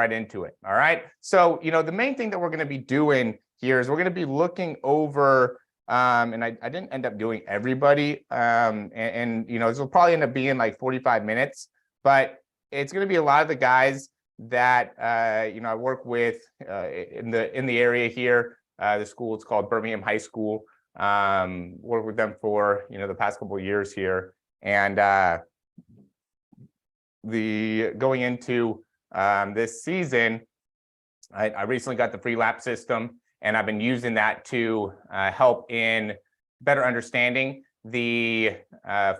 right into it. All right. So, the main thing that we're going to be doing here is we're going to be looking over, and I didn't end up doing everybody. This will probably end up being like 45 minutes, but it's going to be a lot of the guys that, I work with in the area here. The school, it's called Birmingham High School. Worked with them for, the past couple of years here. And going into this season, I recently got the free lap system, and I've been using that to help in better understanding the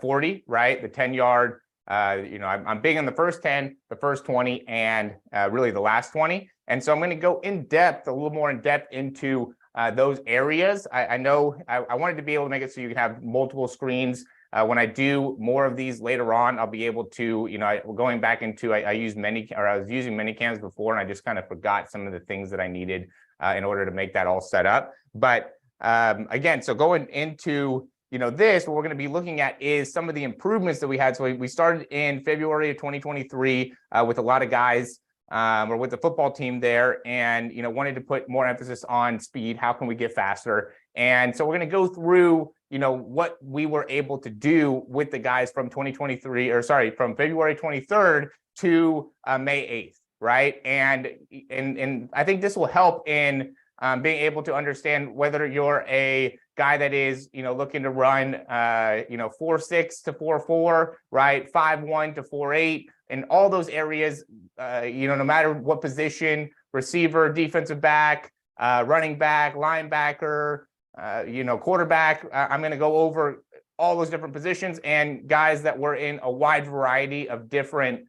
40, right? The 10-yard, I'm big on the first 10, the first 20, and really the last 20. And so I'm going to go in depth, a little more in depth into those areas. I know I wanted to be able to make it so you can have multiple screens. When I do more of these later on, I'll be able to, going back into, I was using many cams before, and I just kind of forgot some of the things that I needed in order to make that all set up. But again, so going into, this, what we're going to be looking at is some of the improvements that we had. So we started in February of 2023 with a lot of guys or with the football team there, and, wanted to put more emphasis on speed. How can we get faster? And so we're going to go through, what we were able to do with the guys from from February 23rd to May 8th, right? And I think this will help in being able to understand whether you're a guy that is, looking to run, 4.6 to 4.4, right? 5.1 to 4.8, and all those areas, no matter what position, receiver, defensive back, running back, linebacker, quarterback. I'm going to go over all those different positions and guys that were in a wide variety of different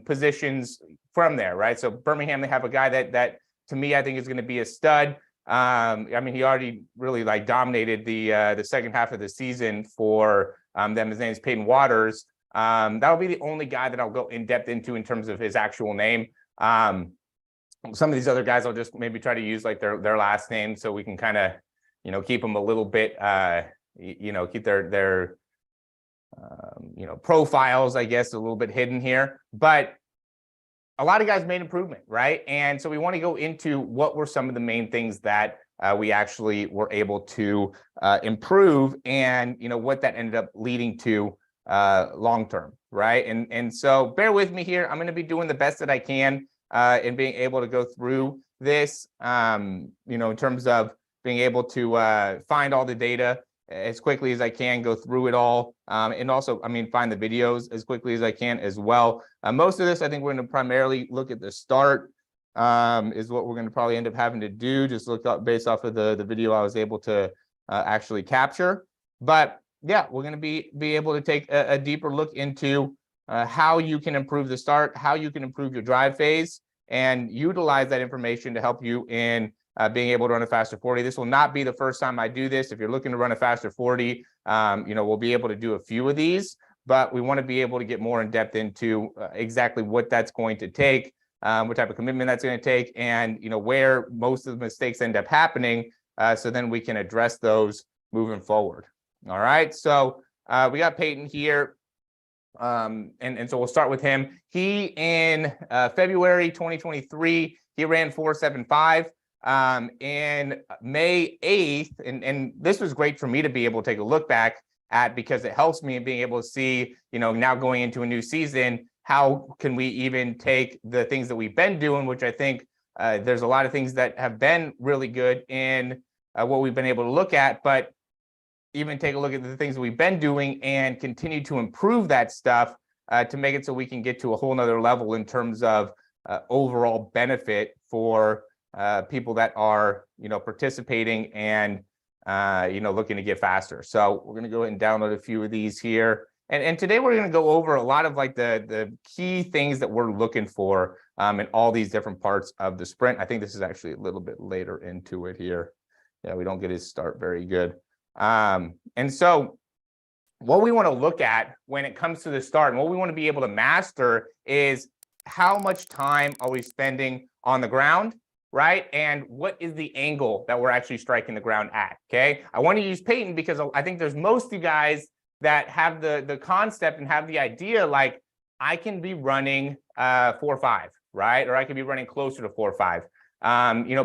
positions from there, right? So Birmingham, they have a guy that to me, I think is going to be a stud. He already really dominated the second half of the season for them. His name is Peyton Waters. That'll be the only guy that I'll go in depth into in terms of his actual name. Some of these other guys, I'll just maybe try to use their last name so we can kind of, keep them a little bit, keep their profiles, I guess, a little bit hidden here. But a lot of guys made improvement, right? And so we want to go into what were some of the main things that we actually were able to improve, and what that ended up leading to long term, right? And so bear with me here. I'm going to be doing the best that I can in being able to go through this, in terms of being able to find all the data as quickly as I can, go through it all, and also, find the videos as quickly as I can as well. Most of this, I think we're going to primarily look at the start, is what we're going to probably end up having to do, just look up based off of the video I was able to actually capture. But yeah, we're going to be able to take a deeper look into how you can improve the start, how you can improve your drive phase, and utilize that information to help you in being able to run a faster 40. This will not be the first time I do this. If you're looking to run a faster 40, we'll be able to do a few of these, but we want to be able to get more in depth into exactly what that's going to take, what type of commitment that's going to take, and where most of the mistakes end up happening, so then we can address those moving forward. All right, so we got Peyton here. And so we'll start with him. He in February 2023, he ran 4.75. In May 8th, and this was great for me to be able to take a look back at, because it helps me in being able to see, now going into a new season, how can we even take the things that we've been doing, which I think there's a lot of things that have been really good in what we've been able to look at, but even take a look at the things that we've been doing and continue to improve that stuff to make it so we can get to a whole nother level in terms of overall benefit for people that are, participating and, looking to get faster. So we're going to go ahead and download a few of these here. And today we're going to go over a lot of the key things that we're looking for in all these different parts of the sprint. I think this is actually a little bit later into it here. Yeah, we don't get his start very good. And so what we want to look at when it comes to the start, and what we want to be able to master, is how much time are we spending on the ground, right? And what is the angle that we're actually striking the ground at, okay? I want to use Peyton because I think there's most of you guys that have the concept and have the idea, I can be running 4.5, right? Or I could be running closer to 4.5.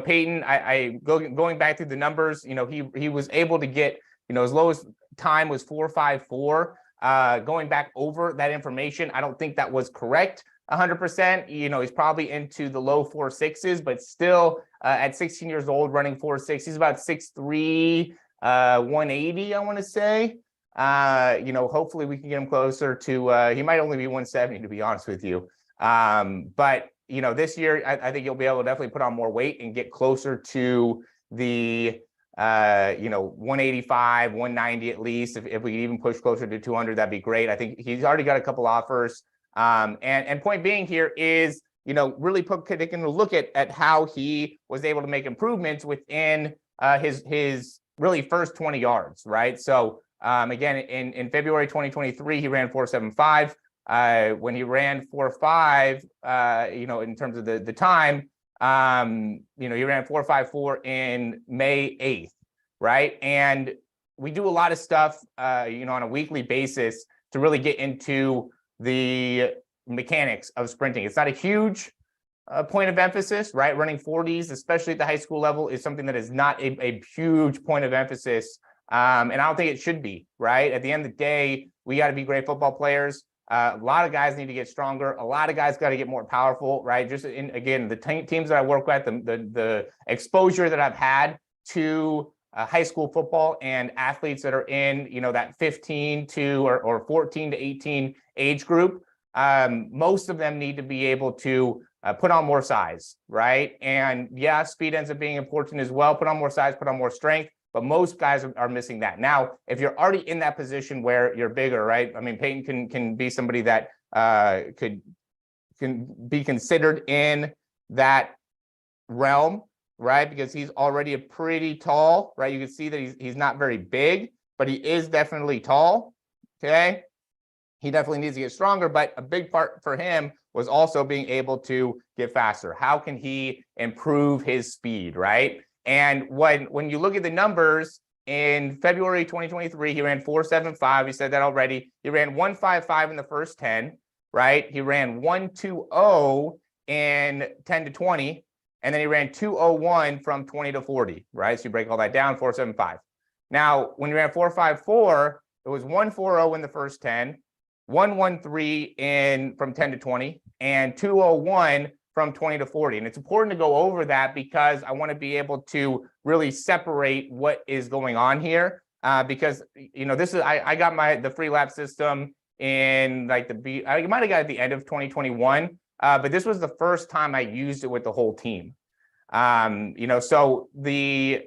Peyton, going back through the numbers, he was able to get, his lowest time was 4.54. Going back over that information, I don't think that was correct 100%. He's probably into the low 4.6s, but still at 16 years old, running 4.6, he's about 6'3", 180, I want to say. Hopefully we can get him closer to, he might only be 170, to be honest with you. But this year, I think you'll be able to definitely put on more weight and get closer to the 185, 190 at least. If we even push closer to 200, that'd be great. I think he's already got a couple offers. And point being here is, really taking a look at how he was able to make improvements within his really first 20 yards, right? So again, in February 2023, he ran 4.75. When he ran 4.5, in terms of the time, he ran 4.54 in May 8th, right? And we do a lot of stuff, on a weekly basis to really get into the mechanics of sprinting. It's not a huge point of emphasis, right? Running 40s, especially at the high school level, is something that is not a huge point of emphasis. And I don't think it should be, right? At the end of the day, we got to be great football players. A lot of guys need to get stronger. A lot of guys got to get more powerful, right? Just again, the teams that I work with, the exposure that I've had to high school football and athletes that are in, that 15 to or 14 to 18 age group, most of them need to be able to put on more size, right? And yeah, speed ends up being important as well. Put on more size, put on more strength. But most guys are missing that. Now, if you're already in that position where you're bigger, right? I mean, Peyton can be somebody that can be considered in that realm, right? Because he's already a pretty tall, right? You can see that he's not very big, but he is definitely tall. Okay. He definitely needs to get stronger, but a big part for him was also being able to get faster. How can he improve his speed, right? And when you look at the numbers in February 2023, he ran 4.75. You said that already. He ran 1.55 in the first 10, right? He ran 1.20 in 10 to 20, and then he ran 2.01 from 20 to 40, right? So you break all that down, 4.75. Now, when you ran 4.54, it was 1.40 in the first 10, 1.13 from 10 to 20, and 2.01 from 20 to 40. And it's important to go over that because I want to be able to really separate what is going on here. Because, this is, I got the free lap system in I might have got it at the end of 2021, but this was the first time I used it with the whole team. So the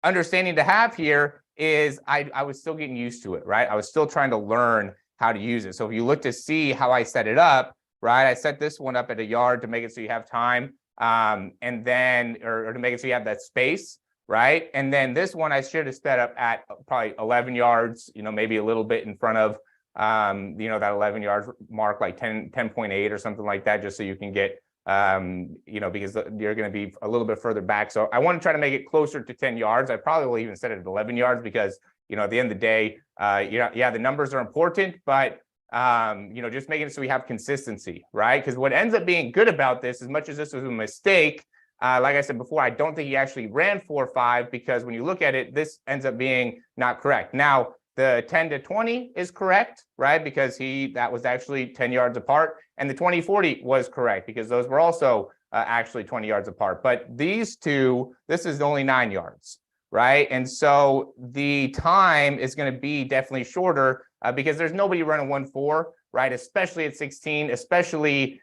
understanding to have here is I was still getting used to it, right? I was still trying to learn how to use it. So if you look to see how I set it up, right? I set this one up at a yard to make it so you have time, and then, or to make it so you have that space, right? And then this one I should have set up at probably 11 yards, maybe a little bit in front of, that 11 yard mark, like 10.8 or something like that, just so you can get, because you're going to be a little bit further back. So I want to try to make it closer to 10 yards. I probably will even set it at 11 yards because, at the end of the day, the numbers are important, but just making it so we have consistency, right? Because what ends up being good about this, as much as this was a mistake, like I said before, I don't think he actually ran 4.5 because when you look at it, this ends up being not correct. Now, the 10 to 20 is correct, right? Because that was actually 10 yards apart, and the 20-40 was correct because those were also actually 20 yards apart. But these two, this is only 9 yards, right? And so the time is going to be definitely shorter because there's nobody running 1.4, right? Especially at 16, especially,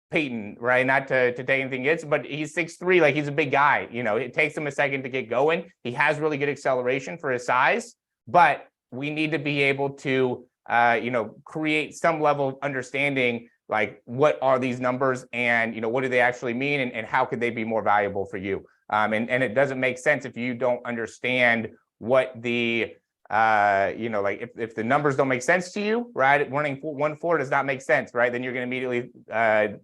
Peyton, right? Not to take anything against, but he's 6'3", like he's a big guy. It takes him a second to get going. He has really good acceleration for his size, but we need to be able to, create some level of understanding, like what are these numbers and, what do they actually mean and how could they be more valuable for you? And it doesn't make sense if you don't understand what the, if the numbers don't make sense to you, right? Running 1.4 does not make sense, right? Then you're going to immediately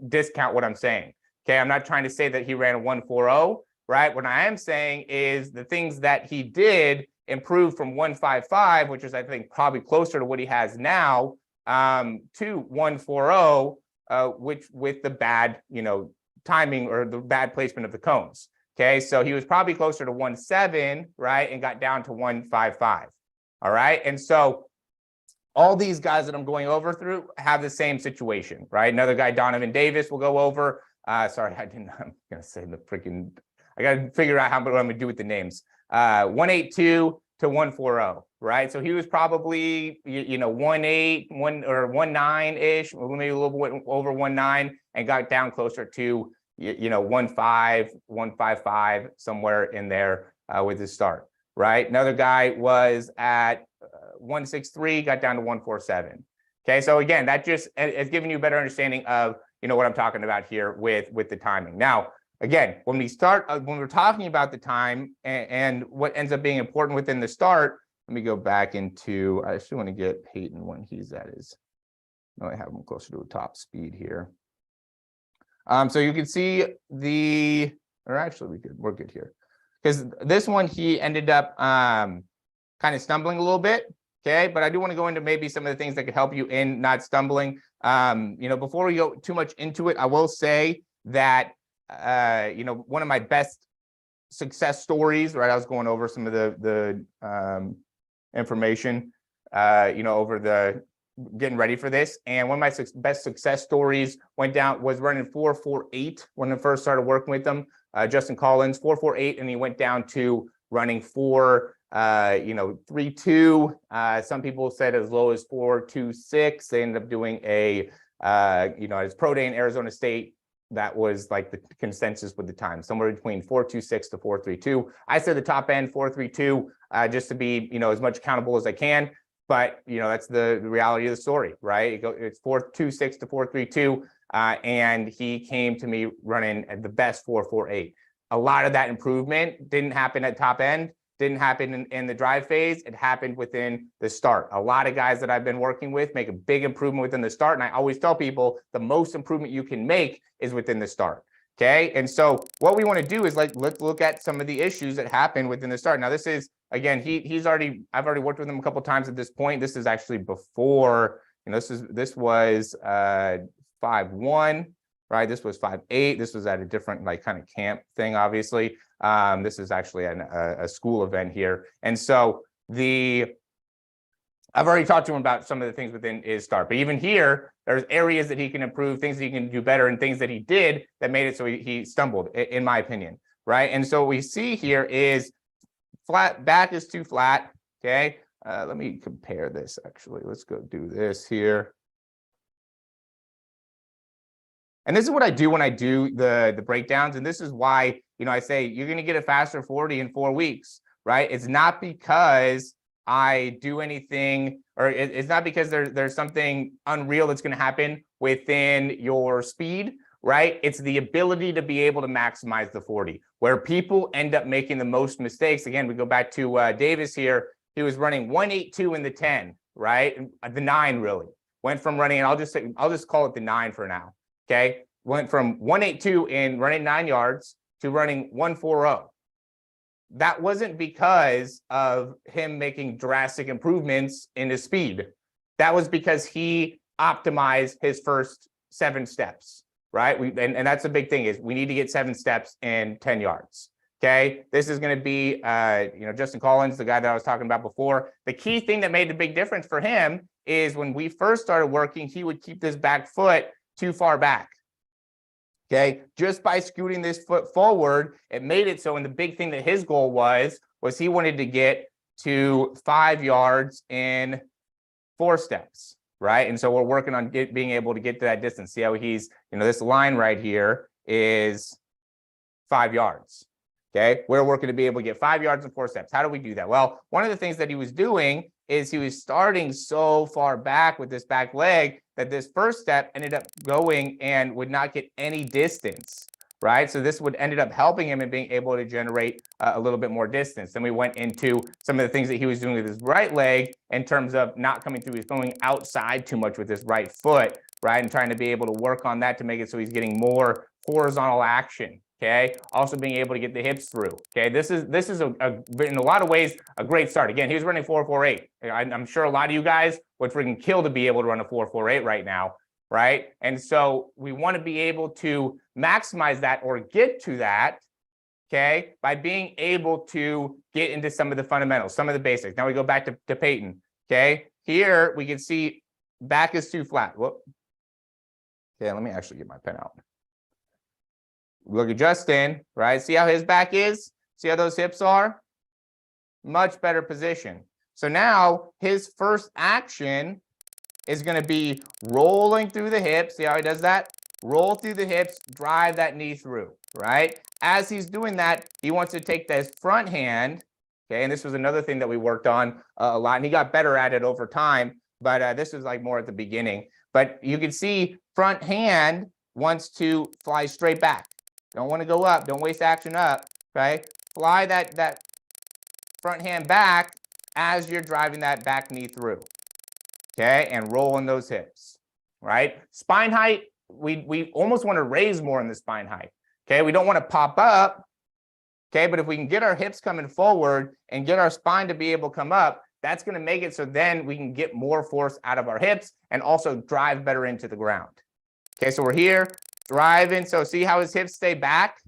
discount what I'm saying. Okay, I'm not trying to say that he ran a 1.40, right? What I am saying is the things that he did improve from 1.55, which is I think probably closer to what he has now, to 1.40, which with the bad, timing or the bad placement of the cones. Okay, so he was probably closer to 1.7, right, and got down to 1.55. All right, and so all these guys that I'm going over through have the same situation, right? Another guy, Donovan Davis, will go over. Sorry, I'm gonna say the freaking. I gotta figure out what I'm gonna do with the names. 182 to 140, right? So he was probably 1.8, 1 or 1.9 ish, maybe a little bit over 1.9, and got down closer to 1.5, 1.55, somewhere in there with his start, right? Another guy was at 1.63, got down to 1.47. Okay, so again, that just is giving you a better understanding of what I'm talking about here with the timing. Now, again, when we're talking about the time and what ends up being important within the start, let me go back into. I actually want to get Peyton when he's at his. I have him closer to a top speed here. So you can see we're good here, because this one he ended up kind of stumbling a little bit. Okay, but I do want to go into maybe some of the things that could help you in not stumbling. Before we go too much into it, I will say that one of my best success stories, right? I was going over some of the information, over the getting ready for this, and one of my best success stories was running 4.48 when I first started working with them. Justin Collins, 4.48, and he went down to running 3.2. Some people said as low as 4.26. They ended up doing his pro day in Arizona State. That was like the consensus with the time, somewhere between 4.26 to 4.32. I said the top end 4.32, just to be as much accountable as I can. But that's the reality of the story, right? It's 4.26 to 4.32, and he came to me running at the best 4.48. A lot of that improvement didn't happen at top end, didn't happen in the drive phase. It happened within the start. A lot of guys that I've been working with make a big improvement within the start, and I always tell people the most improvement you can make is within the start. Okay, and so what we want to do is let's look at some of the issues that happen within the start. Now, this is again, I've already worked with him a couple of times at this point. This is actually before, this was 5.1, right? This was 5.8. This was at a different kind of camp thing, obviously. This is actually a school event here, and so I've already talked to him about some of the things within his start, but even here, there's areas that he can improve, things that he can do better, and things that he did that made it so he stumbled, in my opinion, right? And so what we see here is flat back is too flat. Okay, let me compare this. Actually, let's go do this here. And this is what I do when I do the breakdowns, and this is why I say you're going to get a faster 40 in 4 weeks, right? It's not because I do anything, or it's not because there's something unreal that's going to happen within your speed, right? It's the ability to be able to maximize the 40. Where people end up making the most mistakes, again, we go back to Davis here. He was running 1.82 in the 10, right? The 9 really went from running, and I'll just call it the 9 for now. Okay, went from 1.82 in running 9 yards to running 1.40. That wasn't because of him making drastic improvements in his speed. That was because he optimized his first 7 steps, right? And that's the big thing, is we need to get 7 steps in 10 yards. Okay, this is going to be, Justin Collins, the guy that I was talking about before. The key thing that made the big difference for him is when we first started working, he would keep this back foot too far back. Okay, just by scooting this foot forward, it made it so, and the big thing that his goal was he wanted to get to 5 yards in 4 steps, right? And so we're working on being able to get to that distance. See how he's, this line right here is 5 yards. Okay, we're working to be able to get 5 yards in 4 steps. How do we do that? Well, one of the things that he was doing is he was starting so far back with this back leg that this first step ended up going and would not get any distance, right? So this would ended up helping him in being able to generate a little bit more distance. Then we went into some of the things that he was doing with his right leg in terms of not coming through. He's going outside too much with his right foot, right? And trying to be able to work on that to make it so he's getting more horizontal action. Okay, also being able to get the hips through. Okay, this is in a lot of ways a great start. Again, he was running 4.48. I'm sure a lot of you guys would freaking kill to be able to run a 4.48 right now, right? And so we want to be able to maximize that or get to that, okay, by being able to get into some of the fundamentals, some of the basics. Now we go back to Peyton, okay? Here we can see back is too flat. Whoop. Okay, let me actually get my pen out. Look at Justin, right? See how his back is? See how those hips are? Much better position. So now his first action is going to be rolling through the hips. See how he does that? Roll through the hips, drive that knee through, right? As he's doing that, he wants to take this front hand, okay? And this was another thing that we worked on a lot, and he got better at it over time, but this was like more at the beginning. But you can see front hand wants to fly straight back. Don't want to go up. Don't waste action up, okay? Fly that front hand back as you're driving that back knee through, okay? And rolling those hips, right? Spine height, we almost want to raise more in the spine height, okay? We don't want to pop up, okay? But if we can get our hips coming forward and get our spine to be able to come up, that's going to make it so then we can get more force out of our hips and also drive better into the ground. Okay, so we're here driving. So see how his hips stay back?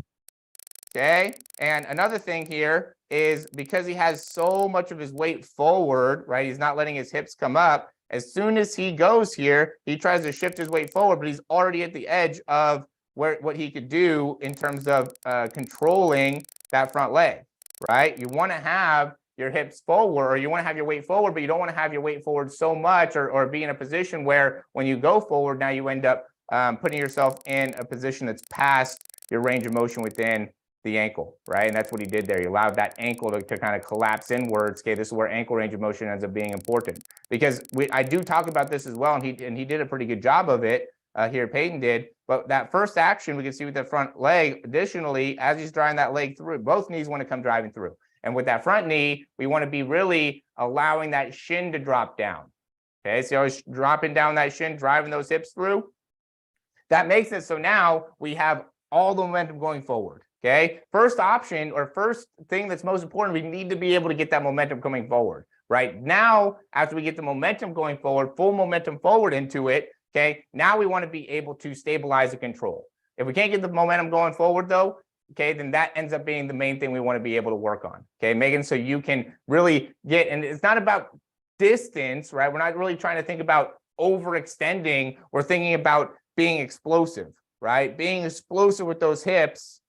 Okay, and another thing here is because he has so much of his weight forward, right? He's not letting his hips come up. As soon as he goes here, he tries to shift his weight forward, but he's already at the edge of what he could do in terms of controlling that front leg, right? You want to have your hips forward, or you want to have your weight forward, but you don't want to have your weight forward so much or be in a position where when you go forward, now you end up putting yourself in a position that's past your range of motion within the ankle, right? And that's what he did there. He allowed that ankle to kind of collapse inwards. Okay, this is where ankle range of motion ends up being important, because I do talk about this as well, and he did a pretty good job of it here. Peyton did, but that first action we can see with the front leg. Additionally, as he's driving that leg through, both knees want to come driving through. And with that front knee, we want to be really allowing that shin to drop down. Okay, so always dropping down that shin, driving those hips through. That makes it so now we have all the momentum going forward. Okay, first option or first thing that's most important, we need to be able to get that momentum coming forward. Right now, after we get the momentum going forward, full momentum forward into it, okay, now we want to be able to stabilize and control. If we can't get the momentum going forward though, okay, then that ends up being the main thing we want to be able to work on. Okay, Megan, so you can really get, and it's not about distance, right? We're not really trying to think about overextending. We're thinking about being explosive, right? Being explosive with those hips,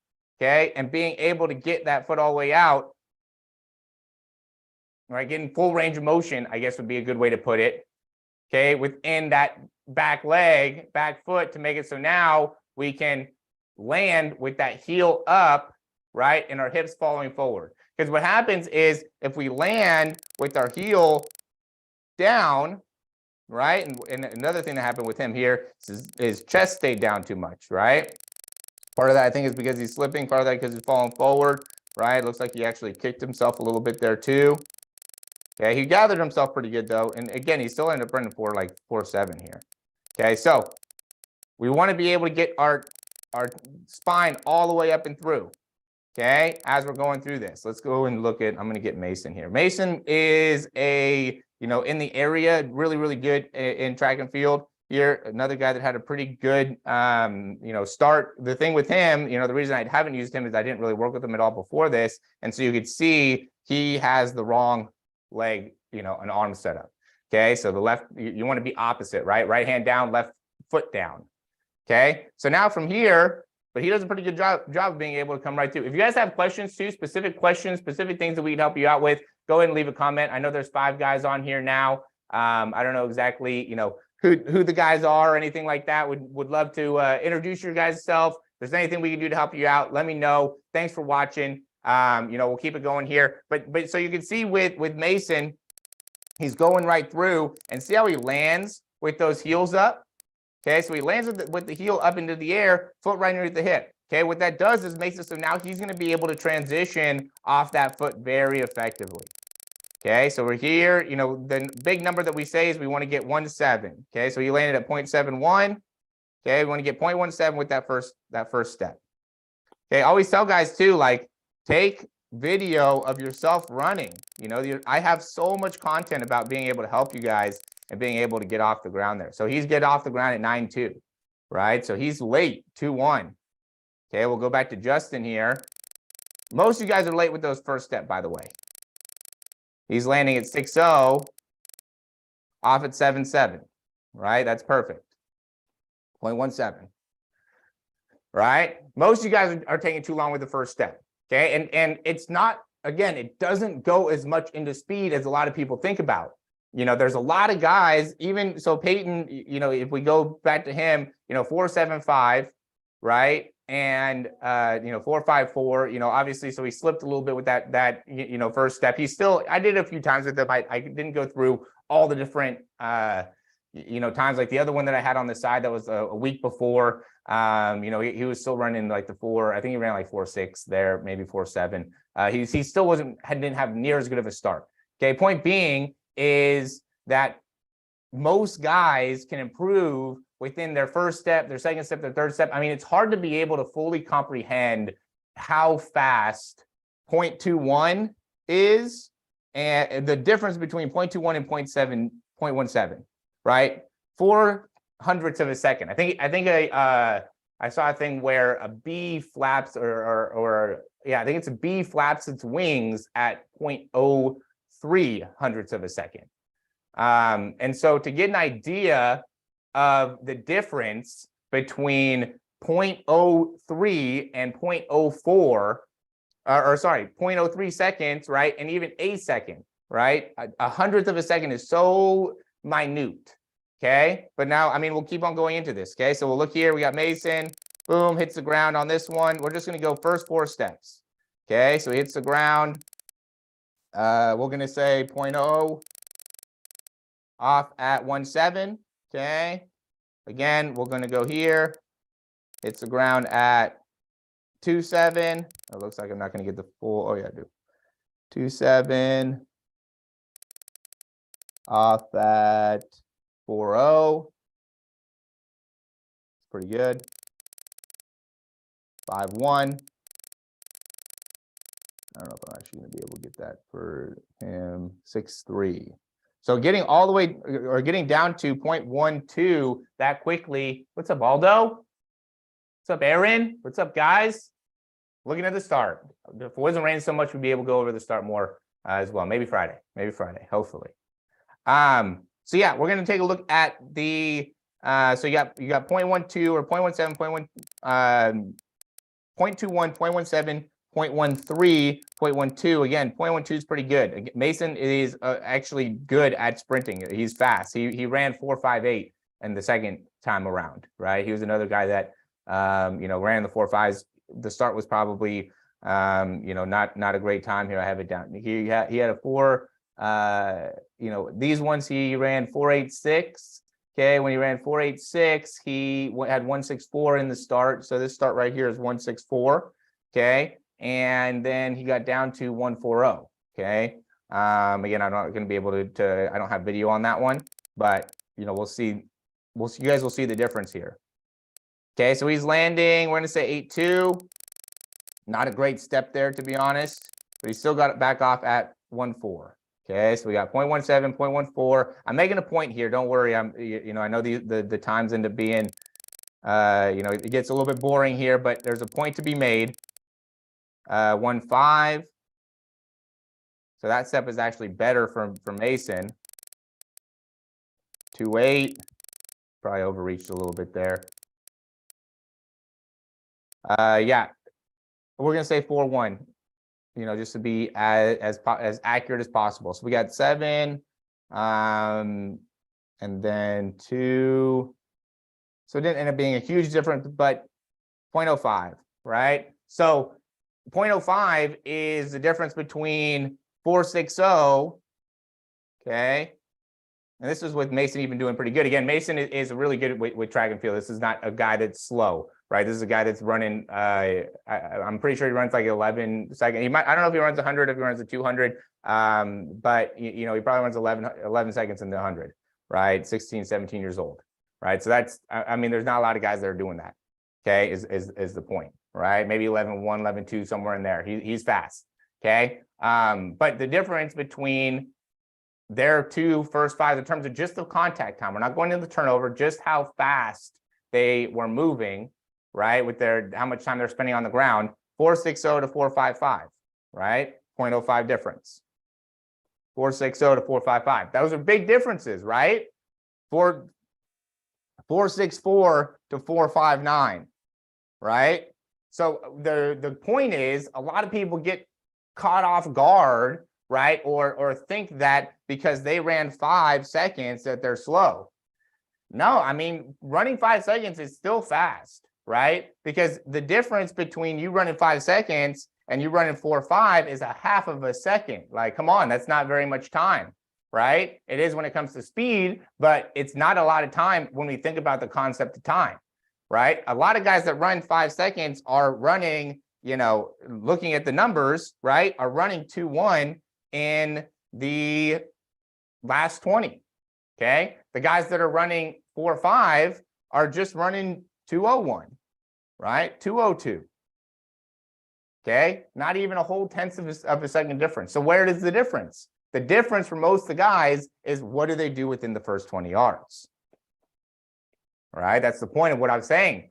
okay, and being able to get that foot all the way out, right? Getting full range of motion, I guess would be a good way to put it, okay, within that back leg, back foot, to make it so now we can land with that heel up, right, and our hips falling forward. Because what happens is if we land with our heel down, right, and another thing that happened with him here is his chest stayed down too much, right? Part of that I think is because he's slipping, part of that because he's falling forward, right? Looks like he actually kicked himself a little bit there too. Okay, he gathered himself pretty good though, and again, he still ended up running for like 4.7 here. Okay, so we want to be able to get our spine all the way up and through, okay, as we're going through this. Let's go and look at, I'm going to get Mason here. Mason is a, in the area, really, really good in track and field here. Another guy that had a pretty good, start. The thing with him, the reason I haven't used him is I didn't really work with him at all before this. And so you could see he has the wrong leg, an arm setup. Okay, so the left, you want to be opposite, right? Right hand down, left foot down. Okay, so now from here, but he does a pretty good job of being able to come right through. If you guys have questions too, specific questions, specific things that we can help you out with, go ahead and leave a comment. I know there's 5 guys on here now. I don't know exactly, who the guys are or anything like that. Would love to introduce your guys' self. If there's anything we can do to help you out, let me know. Thanks for watching. We'll keep it going here. But so you can see with Mason, he's going right through, and see how he lands with those heels up. Okay, so he lands with the heel up into the air, foot right underneath the hip. Okay, what that does is makes it so now he's going to be able to transition off that foot very effectively. Okay, so we're here, the big number that we say is we want to get 1.7. Okay, so he landed at 0.71. Okay, we want to get 0.17 with that first step. Okay, I always tell guys too, like, take video of yourself running. I have so much content about being able to help you guys and being able to get off the ground there. So he's getting off the ground at 9.2, right? So he's late, 2.1. Okay, we'll go back to Justin here. Most of you guys are late with those first step, by the way. He's landing at 6.0, off at 7.7, right? That's perfect. 0.17, right? Most of you guys are taking too long with the first step, okay? And it's not, again, it doesn't go as much into speed as a lot of people think about. You know, there's a lot of guys, even, so Peyton, you know, if we go back to him, you know, 4.75, right? And, you know, 4.54, you know, obviously, so he slipped a little bit with that, you know, first step. He's still, I did a few times with him. I didn't go through all the different, you know, times. Like the other one that I had on the side that was a week before, you know, he was still running like the 4, I think he ran like 4.6 there, maybe 4.7. He still didn't have near as good of a start. Okay, point being is that most guys can improve within their first step, their second step, their third step. I mean, it's hard to be able to fully comprehend how fast 0.21 is and the difference between 0.21 and 0.17, right? 0.04 of a second. I think I saw a thing where a bee flaps or yeah, I think it's a bee flaps its wings at 0.03 of a second. And so to get an idea of the difference between 0.03 and 0.04, or sorry, 0.03 seconds, right? And even a second, right? A hundredth of a second is so minute, okay? But now, I mean, we'll keep on going into this, okay? So we'll look here, we got Mason, boom, hits the ground on this one. We're just gonna go first 4 steps, okay? So he hits the ground, we're gonna say 0.0, off at 1.7, okay? Again, we're gonna go here, hits the ground at 2.7. It looks like I'm not gonna get the full, oh yeah, I do. 2.7, off at 4.0. It's pretty good. 5.1. I don't know if I'm actually gonna be able to get that for him. 6.3. So getting all the way, or getting down to 0.12 that quickly. What's up, Aldo? What's up, Aaron? What's up, guys? Looking at the start. If it wasn't raining so much, we'd be able to go over the start more as well. Maybe Friday, hopefully. So yeah, we're gonna take a look at the, so you got 0.12 or 0.17, 0.21, 0.17, 0.13, 0.12. Again, 0.12 is pretty good. Mason is actually good at sprinting. He's fast. He ran 4.58 in the second time around, right? He was another guy that you know, ran the 4.5s. The start was probably you know, not a great time here. I have it down. He had a 4. You know, these ones he ran 4.86. Okay, when he ran 4.86, he had 1.64 in the start. So this start right here is 1.64. Okay. And then he got down to 1.40. Okay. Again, I'm not going to be able to, I don't have video on that one, but you know, we'll see. You guys will see the difference here. Okay. So he's landing, we're going to say 8.2. Not a great step there, to be honest, but he still got it back off at 1.4. Okay. So we got 0.17, 0.14. I'm making a point here. Don't worry. You know, I know the times end up being, you know, it gets a little bit boring here, but there's a point to be made. 1.5. So that step is actually better for Mason. 2.8. Probably overreached a little bit there. Yeah, we're gonna say 4.1. You know, just to be as accurate as possible. So we got 7, and then 2. So it didn't end up being a huge difference, but 0.05, right? So 0.05 is the difference between 4.60, okay? And this is with Mason even doing pretty good. Again, Mason is really good with track and field. This is not a guy that's slow, right? This is a guy that's running, I'm pretty sure he runs like 11 seconds. He might, I don't know if he runs 100, if he runs a 200, but you know, he probably runs 11 seconds in the 100, right? 16, 17 years old, right? So that's, I mean, there's not a lot of guys that are doing that, okay, is the point, right? Maybe 11.1, 11.2, somewhere in there. He's fast, okay? But the difference between their two first fives in terms of just the contact time. We're not going into the turnover, just how fast they were moving, right? With their how much time they're spending on the ground. 4.60 to 4.55, right? 0.05 difference. 4.60 to 4.55. Those are big differences, right? 4.64 to 4.59, right? So the point is, a lot of people get caught off guard, right? Or think that because they ran 5 seconds that they're slow. No, I mean, running 5 seconds is still fast, right? Because the difference between you running 5 seconds and you running 4.5 is a half of a second. Like, come on, that's not very much time, right? It is when it comes to speed, but it's not a lot of time when we think about the concept of time, right? A lot of guys that run 5 seconds are running, you know, looking at the numbers, right, are running 2.1 in the last 20. Okay. The guys that are running 4.5 are just running 2.01, right? 2.02. Okay. Not even a whole tenth of a second difference. So where is the difference? The difference for most of the guys is what do they do within the first 20 yards? All right. That's the point of what I'm saying.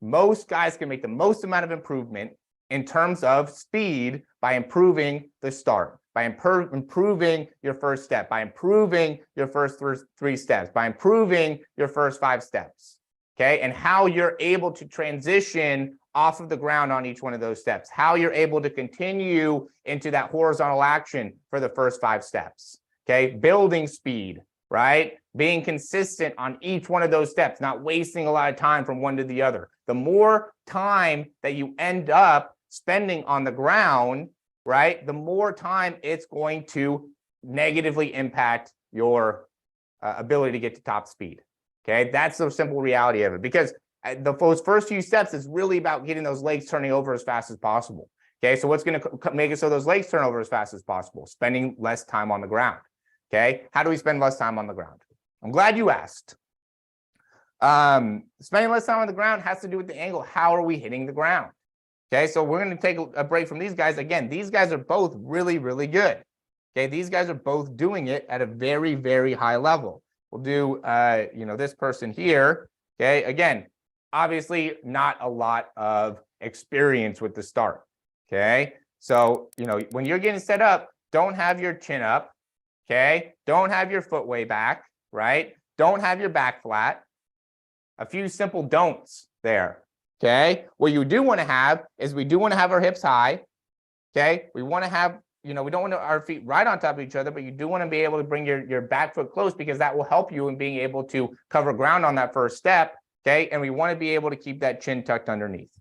Most guys can make the most amount of improvement in terms of speed by improving the start, by improving your first step, by improving your first 3 steps, by improving your first 5 steps, okay? And how you're able to transition off of the ground on each one of those steps, how you're able to continue into that horizontal action for the first 5 steps, okay? Building speed, right? Being consistent on each one of those steps, not wasting a lot of time from one to the other. The more time that you end up spending on the ground, right, the more time it's going to negatively impact your ability to get to top speed. Okay, that's the simple reality of it, because those first few steps is really about getting those legs turning over as fast as possible. Okay, so what's going to make it so those legs turn over as fast as possible? Spending less time on the ground. Okay, how do we spend less time on the ground? I'm glad you asked. Spending less time on the ground has to do with the angle. How are we hitting the ground? Okay, so we're going to take a break from these guys. Again, these guys are both really, really good. Okay, these guys are both doing it at a very, very high level. We'll do, you know, this person here. Okay, again, obviously not a lot of experience with the start. Okay, so, you know, when you're getting set up, don't have your chin up. Okay, don't have your foot way back, right? Don't have your back flat. A few simple don'ts there. Okay, what you do want to have is we do want to have our hips high. Okay, we want to have, you know, we don't want our feet right on top of each other, but you do want to be able to bring your back foot close, because that will help you in being able to cover ground on that first step. Okay, and we want to be able to keep that chin tucked underneath.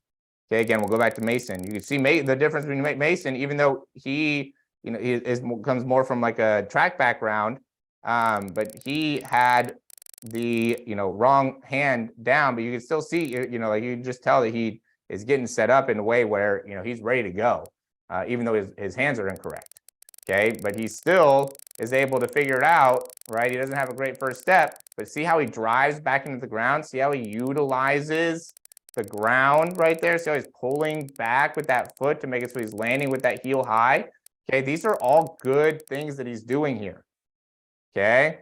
Okay, again, we'll go back to Mason. You can see the difference between Mason, even though he, you know, comes more from like a track background, but he had the, you know, wrong hand down, but you can still see, you know, like you can just tell that he is getting set up in a way where, you know, he's ready to go, even though his hands are incorrect. Okay, but he still is able to figure it out, right? He doesn't have a great first step, but see how he drives back into the ground? See how he utilizes the ground right there? See how he's pulling back with that foot to make it so he's landing with that heel high? Okay, these are all good things that he's doing here. Okay.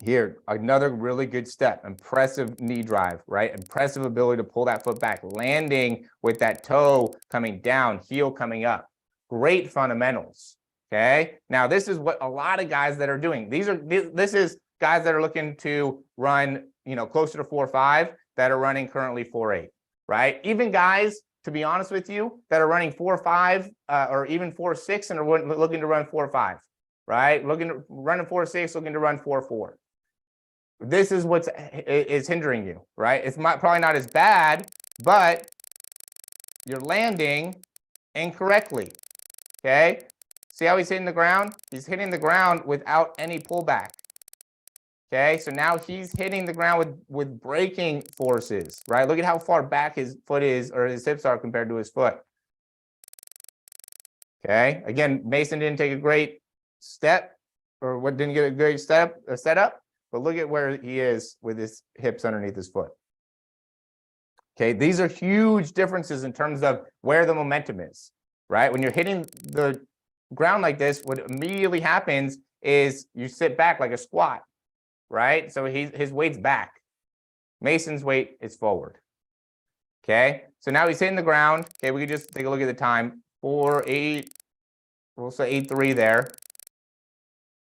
Here, another really good step, impressive knee drive, right? Impressive ability to pull that foot back, landing with that toe coming down, heel coming up. Great fundamentals, okay? Now, this is what a lot of guys that are doing. This is guys that are looking to run, you know, closer to 4.5 that are running currently 4.8, right? Even guys, to be honest with you, that are running 4.5 or even 4.6 and are looking to run 4.5, right? Running 4.6, looking to run 4.4. This is what's is hindering you, right? It's probably not as bad, but you're landing incorrectly, okay? See how he's hitting the ground? He's hitting the ground without any pullback, okay? So now he's hitting the ground with braking forces, right? Look at how far back his foot is, or his hips are compared to his foot, okay? Again, Mason didn't take a great step, or didn't get a great setup. But look at where he is with his hips underneath his foot. Okay, these are huge differences in terms of where the momentum is, right? When you're hitting the ground like this, what immediately happens is you sit back like a squat, right? So his weight's back. Mason's weight is forward. Okay, so now he's hitting the ground. Okay, we can just take a look at the time. 4.8, we'll say 8.3 there.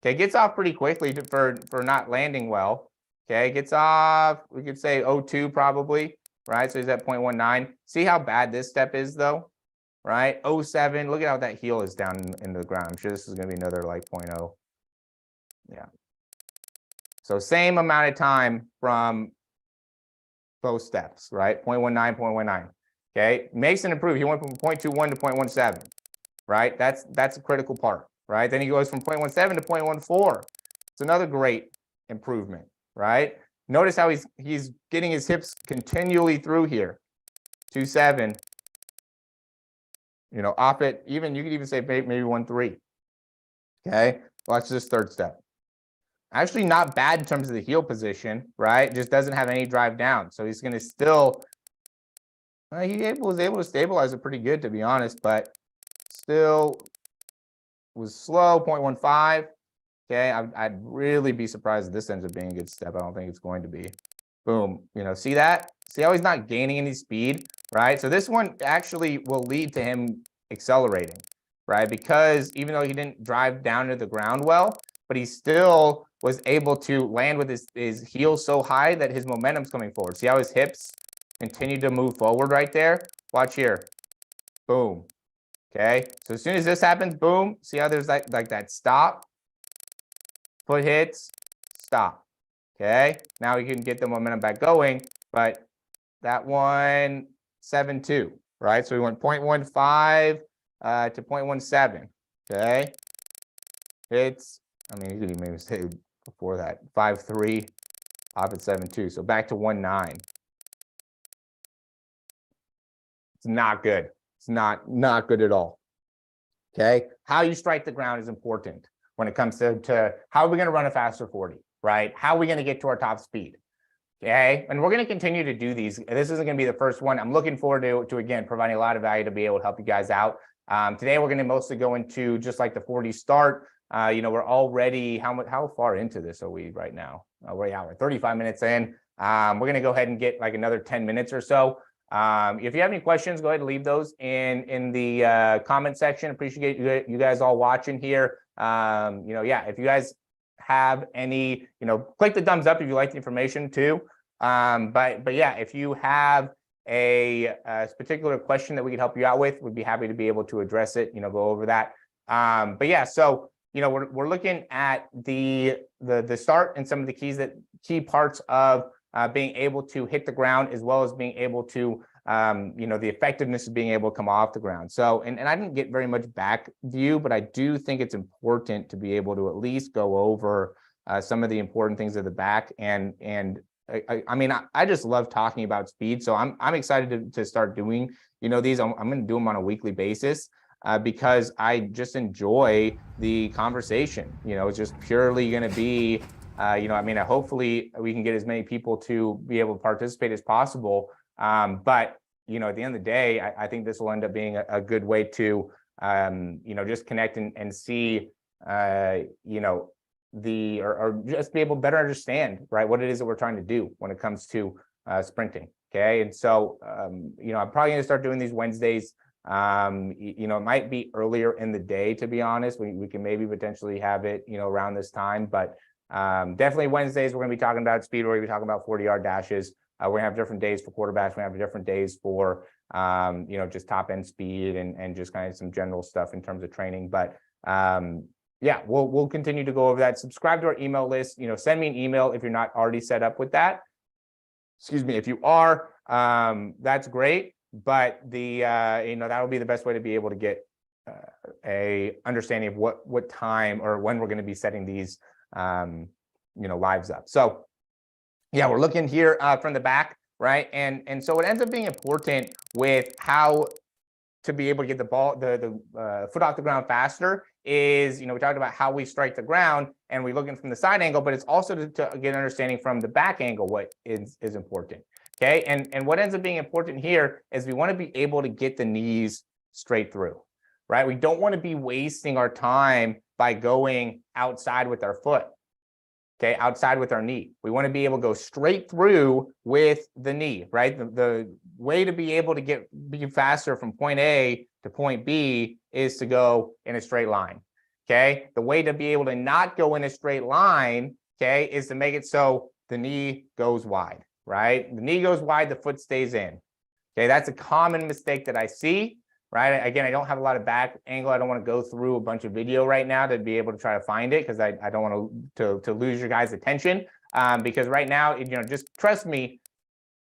Okay, gets off pretty quickly for not landing well. Okay, gets off, we could say 0.2 probably, right? So he's at 0.19. See how bad this step is though, right? 0.7, look at how that heel is down in the ground. I'm sure this is going to be another like 0.0. Yeah. So same amount of time from both steps, right? 0.19, 0.19. Okay, Mason improved. He went from 0.21 to 0.17, right? That's a critical part, right? Then he goes from 0.17 to 0.14. It's another great improvement, right? Notice how he's getting his hips continually through here. 2.7. You know, off it, even you could even say maybe 1.3. Okay, watch this third step. Actually not bad in terms of the heel position, right? Just doesn't have any drive down. So he's going to still, was able to stabilize it pretty good, to be honest, but still was slow, 0.15. Okay, I'd really be surprised if this ends up being a good step. I don't think it's going to be. Boom, you know, see that? See how he's not gaining any speed, right? So this one actually will lead to him accelerating, right? Because even though he didn't drive down to the ground well, but he still was able to land with his heels so high that his momentum's coming forward. See how his hips continue to move forward right there? Watch here. Boom. Okay. So as soon as this happens, boom. See how there's like that stop? Foot hits, stop. Okay. Now we can get the momentum back going, but that one, 7.2, right? So we went 0.15 to 0.17. Okay. It's, I mean, you could even maybe say before that, 5.3, off at 7.2. So back to 1.9. It's not good. It's not good at all. Okay. How you strike the ground is important when it comes to how are we going to run a faster 40, right? How are we going to get to our top speed? Okay. And we're going to continue to do these. This isn't going to be the first one. I'm looking forward to again, providing a lot of value to be able to help you guys out. Today, we're going to mostly go into just like the 40 start. You know, we're already, how far into this are we right now? We're 35 minutes in. We're going to go ahead and get like another 10 minutes or so. If you have any questions, go ahead and leave those in the comment section. Appreciate you guys all watching here. You know, yeah, if you guys have any, you know, click the thumbs up if you like the information too. But yeah, if you have a particular question that we could help you out with, we'd be happy to be able to address it, you know, go over that. But yeah, so, you know, we're looking at the start and some of the key parts of being able to hit the ground, as well as being able to, you know, the effectiveness of being able to come off the ground. So, and I didn't get very much back view, but I do think it's important to be able to at least go over some of the important things of the back. And I mean, I just love talking about speed. So I'm excited to start doing, you know, these. I'm going to do them on a weekly basis. Because I just enjoy the conversation. You know, it's just purely going to be, you know, I mean, hopefully we can get as many people to be able to participate as possible. But, you know, at the end of the day, I think this will end up being a good way to, you know, just connect and see, you know, or just be able to better understand, right, what it is that we're trying to do when it comes to sprinting. Okay. And so, you know, I'm probably going to start doing these Wednesdays. You know, it might be earlier in the day, to be honest. We can maybe potentially have it, you know, around this time, but definitely Wednesdays, we're going to be talking about speed. We're going to be talking about 40-yard dashes. We're going to have different days for quarterbacks. We're going to have different days for, you know, just top end speed and just kind of some general stuff in terms of training. But yeah, we'll continue to go over that. Subscribe to our email list. You know, send me an email if you're not already set up with that. Excuse me, if you are, that's great. But you know, that'll be the best way to be able to get a understanding of what time or when we're going to be setting these, you know, lives up. So yeah, we're looking here from the back, right? And so it ends up being important with how to be able to get the ball, the foot off the ground faster is, you know, we talked about how we strike the ground and we're looking from the side angle, but it's also to get an understanding from the back angle what is important. Okay, and what ends up being important here is we want to be able to get the knees straight through, right? We don't want to be wasting our time by going outside with our foot. Okay, outside with our knee. We want to be able to go straight through with the knee, right? The way to be able to be faster from point A to point B is to go in a straight line. Okay, the way to be able to not go in a straight line, okay, is to make it so the knee goes wide, right? The knee goes wide, the foot stays in. Okay, that's a common mistake that I see. Right. Again, I don't have a lot of back angle. I don't want to go through a bunch of video right now to be able to try to find it because I don't want to lose your guys' attention. Because right now, just trust me,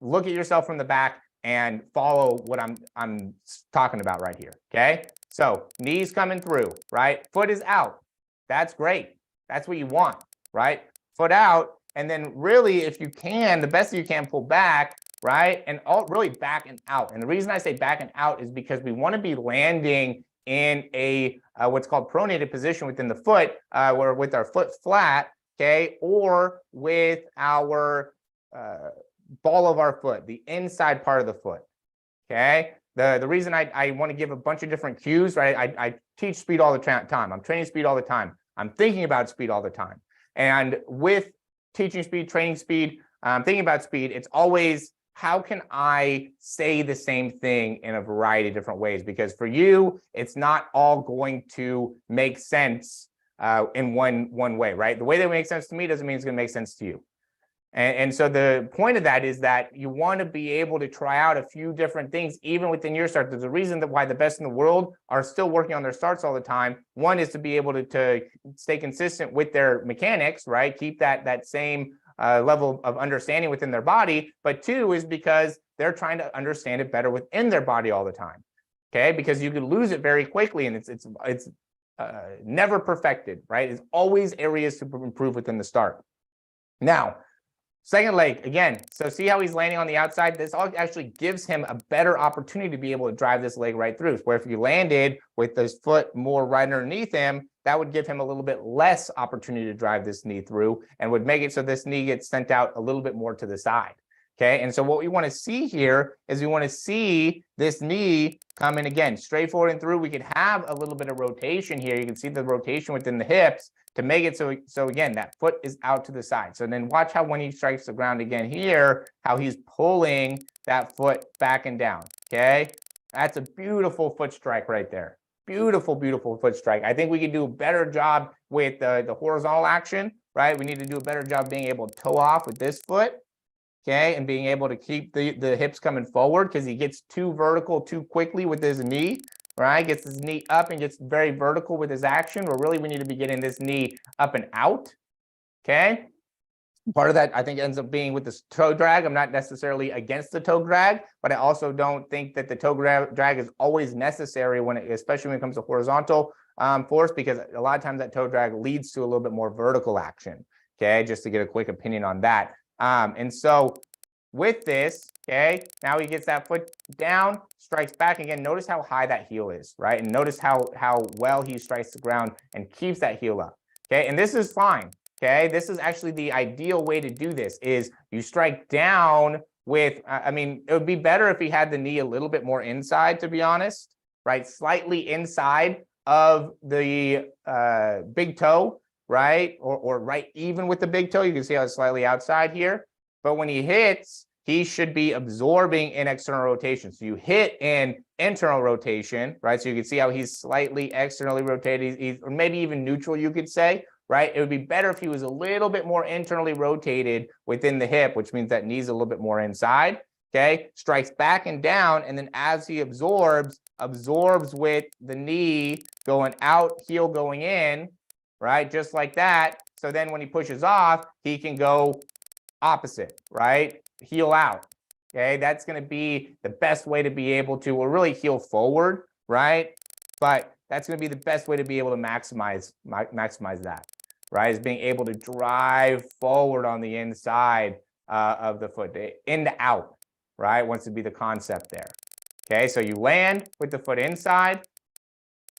look at yourself from the back and follow what I'm talking about right here. Okay. So knees coming through, right? Foot is out. That's great. That's what you want, right? Foot out. And then really, if you can, the best you can, pull back. Right? And really back and out. And the reason I say back and out is because we want to be landing in a what's called pronated position within the foot, or with our foot flat, okay, or with our ball of our foot, the inside part of the foot. Okay. The reason I want to give a bunch of different cues, right? I teach speed all the time. I'm training speed all the time. I'm thinking about speed all the time. And with teaching speed, training speed, thinking about speed, it's always, how can I say the same thing in a variety of different ways? Because for you, it's not all going to make sense in one way, right? The way that makes sense to me doesn't mean it's going to make sense to you. And so the point of that is that you want to be able to try out a few different things, even within your start. There's a reason that why the best in the world are still working on their starts all the time. One is to be able to stay consistent with their mechanics, right? Keep that same level of understanding within their body, but two is because they're trying to understand it better within their body all the time. Okay, because you could lose it very quickly, and it's never perfected, right? It's always areas to improve within the start. Now, second leg again. So see how he's landing on the outside? This all actually gives him a better opportunity to be able to drive this leg right through. Where if you landed with this foot more right underneath him, that would give him a little bit less opportunity to drive this knee through and would make it so this knee gets sent out a little bit more to the side. Okay, and so what we want to see here is we want to see this knee come in again, straight forward and through. We could have a little bit of rotation here. You can see the rotation within the hips to make it so again, that foot is out to the side. So then watch how when he strikes the ground again here, how he's pulling that foot back and down. Okay, that's a beautiful foot strike right there. Beautiful, beautiful foot strike. I think we could do a better job with the horizontal action, right? We need to do a better job being able to toe off with this foot, okay, and being able to keep the hips coming forward because he gets too vertical too quickly with his knee, right? Gets his knee up and gets very vertical with his action, where really we need to be getting this knee up and out, okay? Part of that, I think, ends up being with the toe drag. I'm not necessarily against the toe drag, but I also don't think that the toe drag is always necessary especially when it comes to horizontal force, because a lot of times that toe drag leads to a little bit more vertical action. Okay, just to get a quick opinion on that. And so with this, okay, now he gets that foot down, strikes back again. Notice how high that heel is, right? And notice how well he strikes the ground and keeps that heel up. Okay, and this is fine. Okay, this is actually the ideal way to do this, is you strike down with, I mean, it would be better if he had the knee a little bit more inside, to be honest, right? Slightly inside of the big toe, right? Or right even with the big toe. You can see how it's slightly outside here. But when he hits, he should be absorbing in external rotation. So you hit in internal rotation, right? So you can see how he's slightly externally rotated, or maybe even neutral, you could say. Right? It would be better if he was a little bit more internally rotated within the hip, which means that knee's a little bit more inside. Okay, strikes back and down, and then as he absorbs with the knee going out, heel going in, right? Just like that. So then when he pushes off, he can go opposite, right? Heel out. Okay, that's going to be the best way to be able to, or really heel forward, right? But that's going to be the best way to be able to maximize that, right? Is being able to drive forward on the inside of the foot, in to out, right? Wants to be the concept there. Okay, so you land with the foot inside,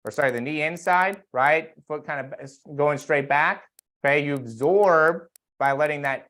or sorry, the knee inside, right? Foot kind of going straight back. Okay, you absorb by letting that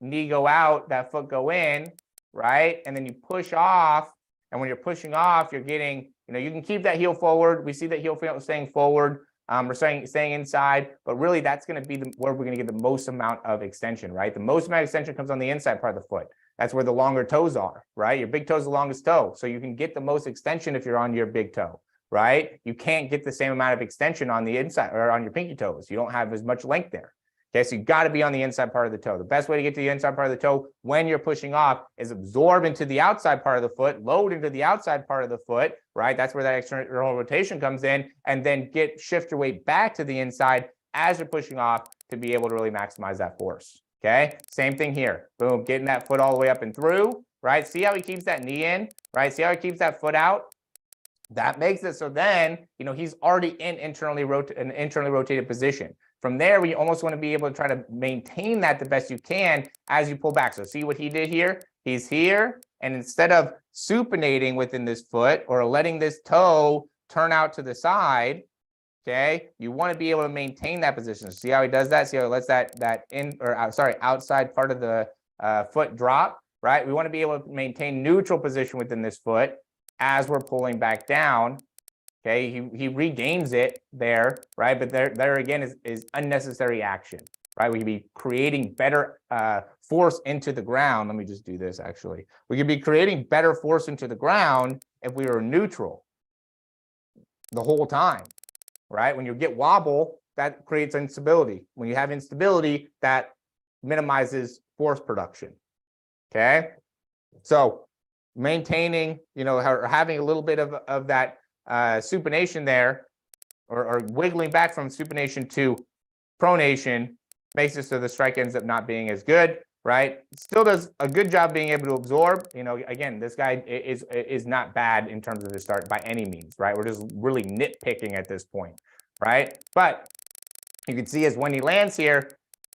knee go out, that foot go in, right? And then you push off. And when you're pushing off, you're getting, you can keep that heel forward. We see that heel staying forward. We're staying inside, but really that's going to be where we're going to get the most amount of extension, right? The most amount of extension comes on the inside part of the foot. That's where the longer toes are, right? Your big toe is the longest toe. So you can get the most extension if you're on your big toe, right? You can't get the same amount of extension on the inside or on your pinky toes. You don't have as much length there. Okay, so you got to be on the inside part of the toe. The best way to get to the inside part of the toe when you're pushing off is absorb into the outside part of the foot, load into the outside part of the foot, right? That's where that external rotation comes in, and then shift your weight back to the inside as you're pushing off to be able to really maximize that force. Okay, same thing here. Boom, getting that foot all the way up and through, right? See how he keeps that knee in, right? See how he keeps that foot out? That makes it so then, he's already in an internally rotated position. From there, we almost want to be able to try to maintain that the best you can as you pull back. So see what he did here? He's here, and instead of supinating within this foot or letting this toe turn out to the side, okay, you want to be able to maintain that position. See how he does that? See how he lets that outside part of the foot drop, right? We want to be able to maintain neutral position within this foot as we're pulling back down. Okay, he regains it there, right? But there again is unnecessary action, right? We could be creating better force into the ground. Let me just do this actually. We could be creating better force into the ground if we were neutral the whole time, right? When you get wobble, that creates instability. When you have instability, that minimizes force production. Okay, so maintaining, or having a little bit of that supination there, or wiggling back from supination to pronation, makes it so the strike ends up not being as good, right? Still does a good job being able to absorb. Again, this guy is not bad in terms of his start by any means, right? We're just really nitpicking at this point, right? But you can see as when he lands here,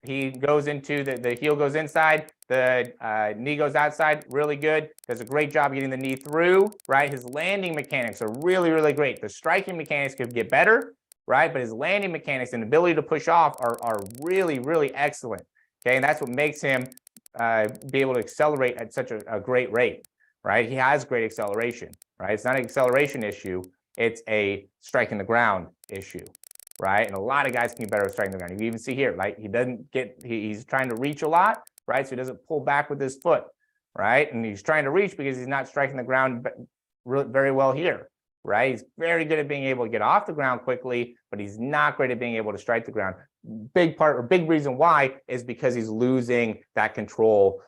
he goes into the heel goes inside, the knee goes outside, really good. Does a great job getting the knee through, right? His landing mechanics are really, really great. The striking mechanics could get better, right? But his landing mechanics and ability to push off are really, really excellent. Okay, and that's what makes him be able to accelerate at such a great rate, right? He has great acceleration, right? It's not an acceleration issue. It's a striking the ground issue, right? And a lot of guys can get better at striking the ground. You can even see here, right? He's trying to reach a lot, right? So he doesn't pull back with his foot, right? And he's trying to reach because he's not striking the ground very well here, right? He's very good at being able to get off the ground quickly, but he's not great at being able to strike the ground. Big reason why is because he's losing that control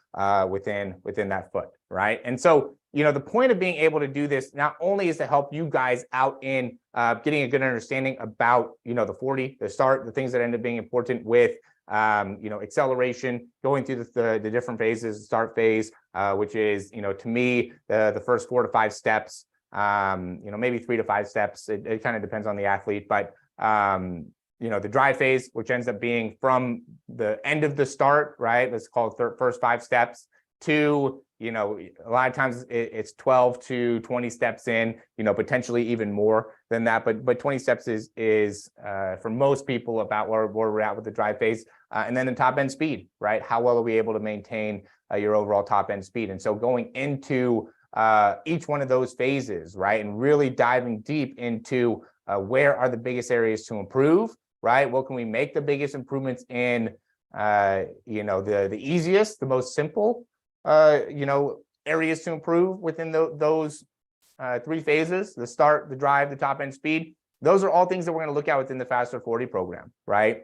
within that foot, right? And so, the point of being able to do this not only is to help you guys out in getting a good understanding about, the 40, the start, the things that end up being important with, acceleration, going through the different phases, start phase, which is, to me, the first 4 to 5 steps, maybe 3 to 5 steps. It kind of depends on the athlete, but, the drive phase, which ends up being from the end of the start, right? Let's call it first 5 steps to, a lot of times it's 12 to 20 steps in, potentially even more than that. But 20 steps is for most people about where we're at with the drive phase. And then the top end speed, right? How well are we able to maintain your overall top end speed? And so going into each one of those phases, right? And really diving deep into where are the biggest areas to improve, right? What can we make the biggest improvements in, the easiest, the most simple, areas to improve within those 3 phases: the start, the drive, the top end speed. Those are all things that we're going to look at within the Faster 40 program, right?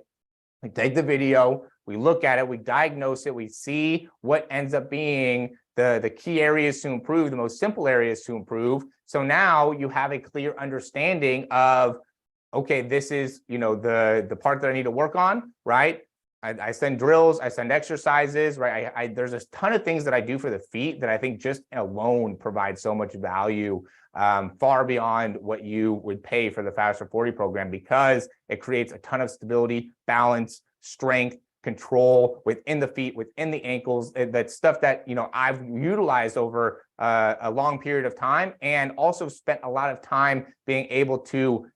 We take the video, we look at it, we diagnose it, we see what ends up being the key areas to improve, the most simple areas to improve. So now you have a clear understanding of, okay, this is, the part that I need to work on, right? I send drills, I send exercises, right? There's a ton of things that I do for the feet that I think just alone provide so much value, far beyond what you would pay for the Faster 40 program, because it creates a ton of stability, balance, strength, control within the feet, within the ankles. That's stuff that, I've utilized over a long period of time, and also spent a lot of time being able to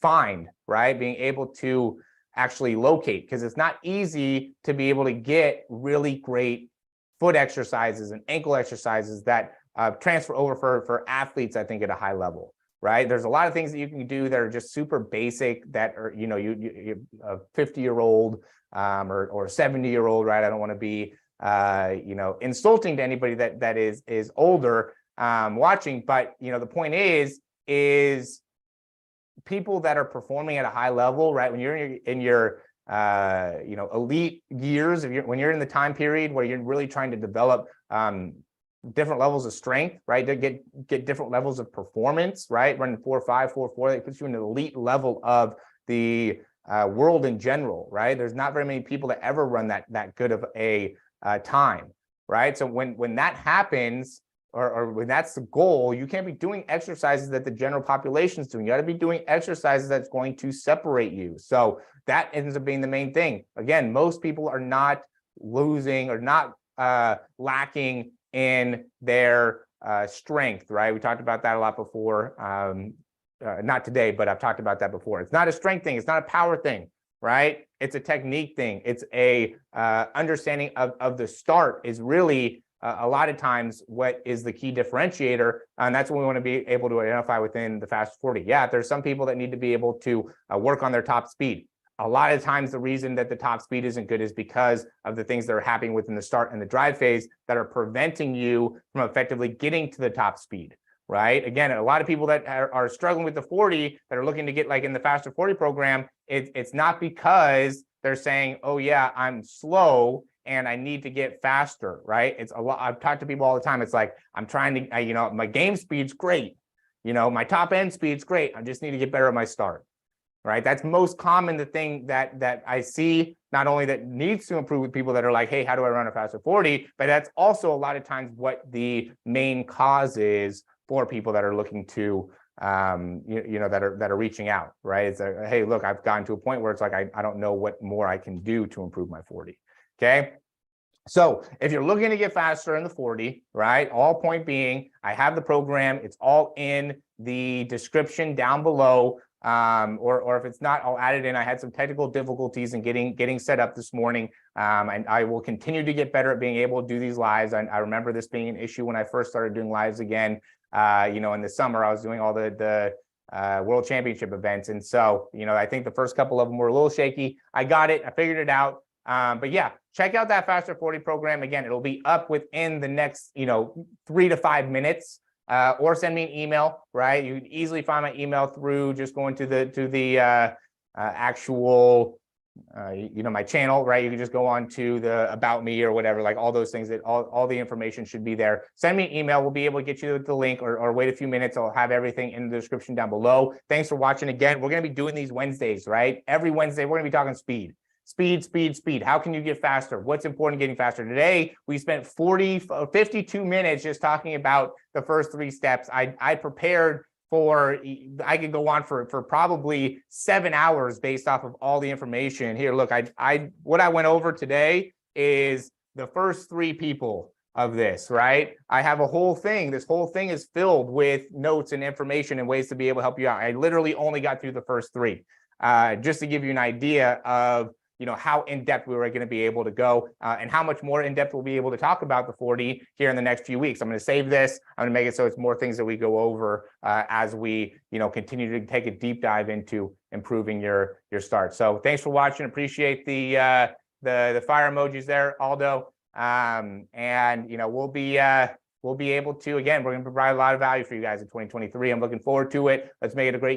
find, right? Being able to actually locate, because it's not easy to be able to get really great foot exercises and ankle exercises that transfer over for athletes, I think, at a high level, right? There's a lot of things that you can do that are just super basic that are, you a 50-year-old or 70-year-old, right? I don't want to be, insulting to anybody that is older watching, but, the point is people that are performing at a high level, right? When you're in your elite years, when you're in the time period where you're really trying to develop different levels of strength, right? To get different levels of performance, right? Running 4.5, 4.4, that puts you in an elite level of the world in general, right? There's not very many people that ever run that good of a time, right? So when that happens, or when that's the goal, you can't be doing exercises that the general population is doing. You got to be doing exercises that's going to separate you. So that ends up being the main thing. Again, most people are not losing or not lacking in their strength, right? We talked about that a lot before. Not today, but I've talked about that before. It's not a strength thing. It's not a power thing, right? It's a technique thing. It's a understanding of the start is really a lot of times what is the key differentiator. And that's what we want to be able to identify within the Fast 40. Yeah, there's some people that need to be able to work on their top speed. A lot of times the reason that the top speed isn't good is because of the things that are happening within the start and the drive phase that are preventing you from effectively getting to the top speed, right? Again, a lot of people that are struggling with the 40 that are looking to get like in the Faster 40 program, it's not because they're saying, oh yeah, I'm slow and I need to get faster, right? It's a lot. I've talked to people all the time. It's like, I'm trying to, my game speed's great. My top end speed's great. I just need to get better at my start, right? That's most common, the thing that I see, not only that needs to improve with people that are like, hey, how do I run a faster 40? But that's also a lot of times what the main cause is for people that are looking to, that are reaching out, right? It's a, hey, look, I've gotten to a point where it's like, I don't know what more I can do to improve my 40. Okay. So if you're looking to get faster in the 40, right? All point being, I have the program. It's all in the description down below. Or if it's not, I'll add it in. I had some technical difficulties in getting set up this morning. And I will continue to get better at being able to do these lives. I remember this being an issue when I first started doing lives again. In the summer, I was doing all the World Championship events. And so, I think the first couple of them were a little shaky. I got it. I figured it out. But yeah, check out that Faster 40 program. Again, it'll be up within the next, 3 to 5 minutes, or send me an email, right? You can easily find my email through just going to the actual, my channel, right? You can just go on to the About Me or whatever, like all those things that all the information should be there. Send me an email. We'll be able to get you the link, or wait a few minutes. I'll have everything in the description down below. Thanks for watching. Again, we're going to be doing these Wednesdays, right? Every Wednesday, we're going to be talking speed. Speed. How can you get faster? What's important getting faster? Today, we spent 52 minutes just talking about the first 3 steps. I prepared for, I could go on for probably 7 hours based off of all the information. Here, look, what I went over today is the first 3 people of this, right? I have a whole thing. This whole thing is filled with notes and information and ways to be able to help you out. I literally only got through the first 3, just to give you an idea of how in-depth we were going to be able to go, and how much more in-depth we'll be able to talk about the 40 here in the next few weeks. I'm going to save this. I'm going to make it so it's more things that we go over as we, continue to take a deep dive into improving your start. So thanks for watching. Appreciate the fire emojis there, Aldo. And we'll be able to, again, we're going to provide a lot of value for you guys in 2023. I'm looking forward to it. Let's make it a great